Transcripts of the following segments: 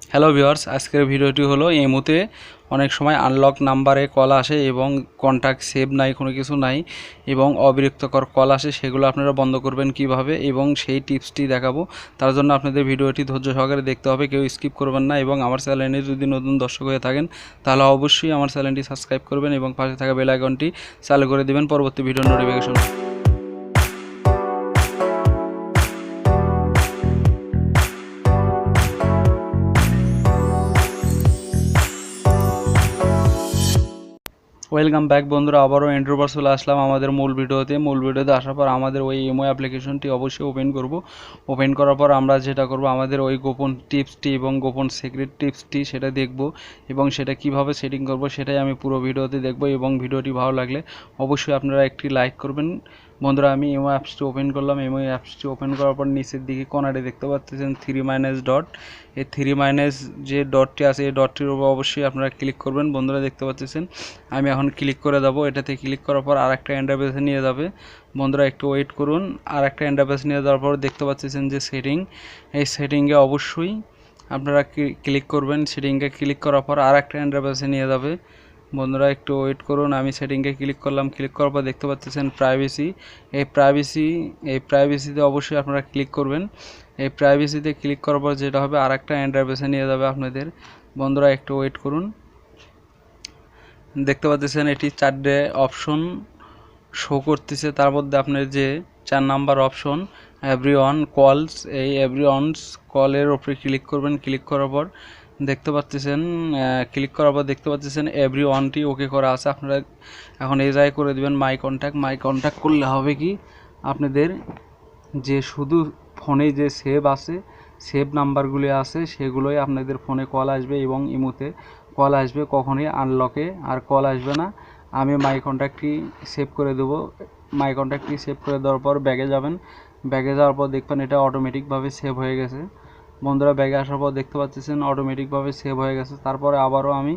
Hello viewers, আজকের ভিডিওটি হলো ইমোতে অনেক সময় আনলক নাম্বারে কল আসে এবং কন্ট্যাক্ট সেভ নাই, কোনো কিছু নাই এবং অবিরক্তকর কল আসে, সেগুলো আপনারা বন্ধ করবেন কিভাবে এবং সেই টিপসটি দেখাবো। তার জন্য আপনাদের ভিডিওটি ধৈর্য সহকারে দেখতে হবে, কেউ স্কিপ করবেন না। এবং আমার চ্যানেলে যদি নতুন দর্শক হয়ে থাকেন তাহলে অবশ্যই আমার চ্যানেলটি সাবস্ক্রাইব করবেন এবং পাশে থাকা বেল আইকনটি চালু করে দেবেন পরবর্তী ভিডিওর নোটিফিকেশন। ওয়েলকাম ব্যাক বন্ধুরা, আবারও ইন্ট্রোভার চলে আসলাম আমাদের মূল ভিডিওতে আসার পর আমাদের ওই ইমো অ্যাপ্লিকেশনটি অবশ্যই ওপেন করব। ওপেন করার পর আমরা যেটা করব, আমাদের ওই গোপন টিপসটি এবং গোপন সিক্রেট টিপসটি সেটা দেখব এবং সেটা কিভাবে সেটিং করব সেটাই আমি পুরো ভিডিওতে দেখব। এবং ভিডিওটি ভালো লাগলে অবশ্যই আপনারা একটি লাইক করবেন। বন্ধুরা, আমি ইমো অ্যাপসটি ওপেন করলাম। ইমো অ্যাপসটি ওপেন করার পর নিচের দিকে কোনারে দেখতে পাচ্ছেন 3 ডট। এই 3 যে ডটটি আছে এই ডটটির উপর অবশ্যই আপনারা ক্লিক করবেন। বন্ধুরা দেখতে পাচ্ছেন আমি এখন ক্লিক করে দেবো। এটাতে ক্লিক করার পর আর একটা ইন্টারফেসে নিয়ে যাবে। বন্ধুরা একটু ওয়েট করুন। আর একটা ইন্টারফেস নিয়ে যাওয়ার পর দেখতে পাচ্ছেন যে সেটিং, এই সেটিংয়ে অবশ্যই আপনারা ক্লিক করবেন। সেটিংয়ে ক্লিক করার পর আর একটা ইন্টারফেসে নিয়ে যাবে। বন্ধুরা একটু ওয়েট করুন, আমি সেটিংয়ে ক্লিক করলাম। ক্লিক করার পর দেখতে পাচ্ছেন প্রাইভেসি। এই প্রাইভেসিতে অবশ্যই আপনারা ক্লিক করবেন। এই প্রাইভেসিতে ক্লিক করার পর যেটা হবে আর একটা ইন্টারফেসে নিয়ে যাবে আপনাদের। বন্ধুরা একটু ওয়েট করুন। দেখতে পাচ্ছেন এটি 4টে অপশন শো করতেছে। তার মধ্যে আপনার যে 4 নাম্বার অপশন এভরিওয়ান কলস, এই এভরিওয়ানস কলের উপরে ক্লিক করবেন। ক্লিক করার পর দেখতে পাচ্ছেন এভরিওয়ানটি ওকে করা আছে। আপনারা এখন এই জায়গায় করে দিবেন মাই কন্ট্যাক্ট করলে হবে কি, আপনাদের যে শুধু ফোনে যে সেভ নাম্বারগুলি আছে সেগুলোই আপনাদের ফোনে কল আসবে এবং ইমোতে কল আসবে, কখনোই আনলকে আর কল আসবে না। আমি মাই কন্ট্যাক্টটি সেভ করে দেবো। মাই কন্ট্যাক্টটি সেভ করে দেওয়ার পর ব্যাগে যাবেন। ব্যাগে যাওয়ার পর দেখবেন এটা অটোমেটিকভাবে সেভ হয়ে গেছে। বন্ধুরা ব্যাগে আসার পর দেখতে পাচ্ছেন অটোমেটিকভাবে সেভ হয়ে গেছে। তারপরে আবারও আমি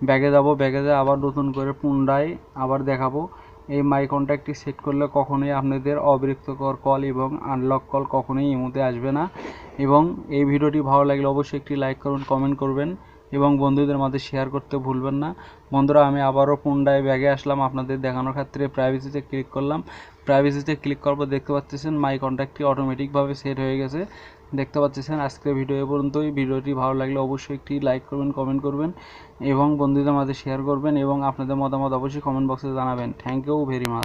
ব্যাগে যাব। ব্যাগে যেয়ে আবার নতুন করে পুনরায় আবার দেখাবো। এই মাই কন্ট্যাক্টটি সেট করলে কখনোই আপনাদের অবিরক্তকর কল এবং আনলক কল কখনোই ইমোতে আসবে না। এবং এই ভিডিওটি ভালো লাগলে অবশ্যই একটি লাইক করুন, কমেন্ট করবেন এবং বন্ধুদের মাঝে শেয়ার করতে ভুলবেন না। বন্ধুরা আমি আবারও পুনরায় ব্যাগে আসলাম আপনাদের দেখানোর ক্ষেত্রে। প্রাইভেসিতে ক্লিক করলাম। প্রাইভেসিতে ক্লিক করার পর দেখতে পাচ্ছেন মাই কন্ট্যাক্টটি অটোমেটিকভাবে সেট হয়ে গেছে। দেখতে পাচ্ছেন আজকের ভিডিও এ পর্যন্তই। ভিডিওটি ভালো লাগলে অবশ্যই একটি লাইক করবেন, কমেন্ট করবেন এবং বন্ধুদের মাঝে শেয়ার করবেন এবং আপনাদের মতামত অবশ্যই কমেন্ট বক্সে জানাবেন। Thank you very much.